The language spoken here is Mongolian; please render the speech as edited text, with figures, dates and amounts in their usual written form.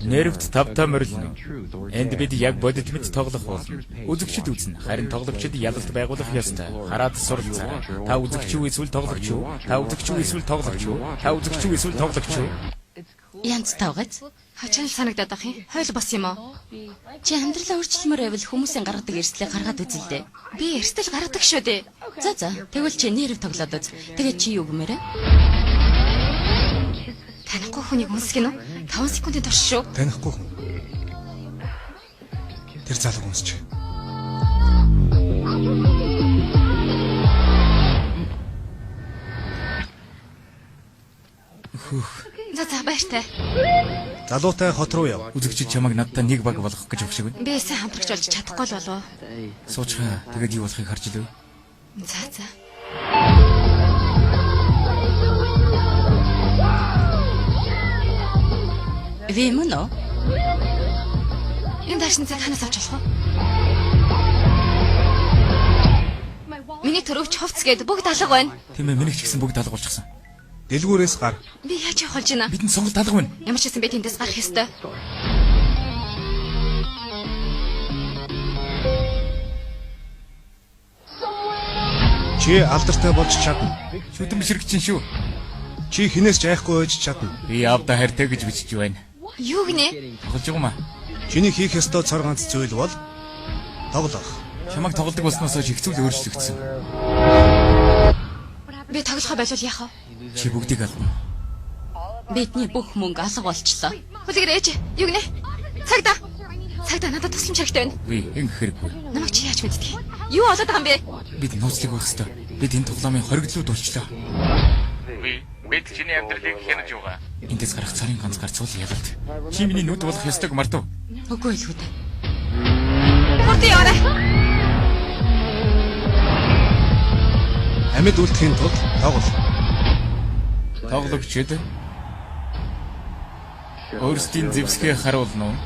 Нервт тавтаа морилно. Энд бид яг бодит мэд тоглох болно. Үзэгчд үзнэ. Харин тоглогчид ялалт байгуулах ёстой. Хараад суралцаа. Та үзэгч үү эсвэл тоглогч үү? Та үзэгч үү эсвэл тоглогч үү? Та үзэгч үү эсвэл тоглогч үү? Янз тавгац. Хачаал санагдаад ах юм. Хойл бас юм уу? Чи амьдралаа өөрчлөмөр байвал хүмүүсийн гаргадаг эрсдлийг гаргаад үзэлдэ. Би эрсдэл гаргадаг шүү дээ. За тэгвэл чи нерв тоглоод үз. Тэгээд чи юу гэмээрэ? Танихгүй хүнийг үнсгэн үү? 5 секундын турш шүү. Танихгүй хүн. Тэр залуу үнсч. За баяртай. Залуутай хот руу яв. Үзэгчид чамайг надтай нэг баг болгох гэж өгч шиг байна. Би сайн хамтрагч болж чадахгүй л болов. Суучгаа. Тэгээд юу болохыг харж илв. За. Вимоно? Энэ даашны цэг танаас авч болох уу? Миний төрөвч хувцс гээд бүгд алга байна. Тийм ээ, миний ч гэсэн бүгд алга болчихсон. Дэлгүүрээс гар. Би яаж явах болж байна? Бидэнд сонголт алга байна. Ямар ч гэсэн би тэндээс гарах ёстой. Чи алдартай болж чадна. Шүтэн бишрэг чинь шүү. Чи хинээс ч айхгүй байж чадна. Би авда хайртай гэж бичиж байна. Юу гинэ? Тоглож байгаа маа. Чиний хийх ёстой цор ганц зүйл бол тоглох. Чамайг тоглодог болсноос хойш их зүйл өөрчлөгдсөн. Би тоглохоо байлвал яах вэ? Чи бүгдийг ална. Бидний бүх мөнгө алга болчихлоо. Хүлээгэр ээж. Юу гинэ? Цагдаа надад тусламж хэрэгтэй байна. Би ингэ хэрэггүй. Намайг чи яаж мэддэг? Юу болоод байгаа юм бэ? Бид нууцлыг байх ёстой. Бид энэ тоглоомын хоригдлууд болчлоо. Бид чиний амьдралыг хянаж байгаа. Эндээс гарах царын ганц гарцуул ялалт. Чи миний нүд болох ёстойг мартав. Үгүй л хүүдэ. Хурд яваарай. Амьд үлдэхийн тулд тоглох. Тоглогчид өөрсдийн зэвсгээ харуулна уу?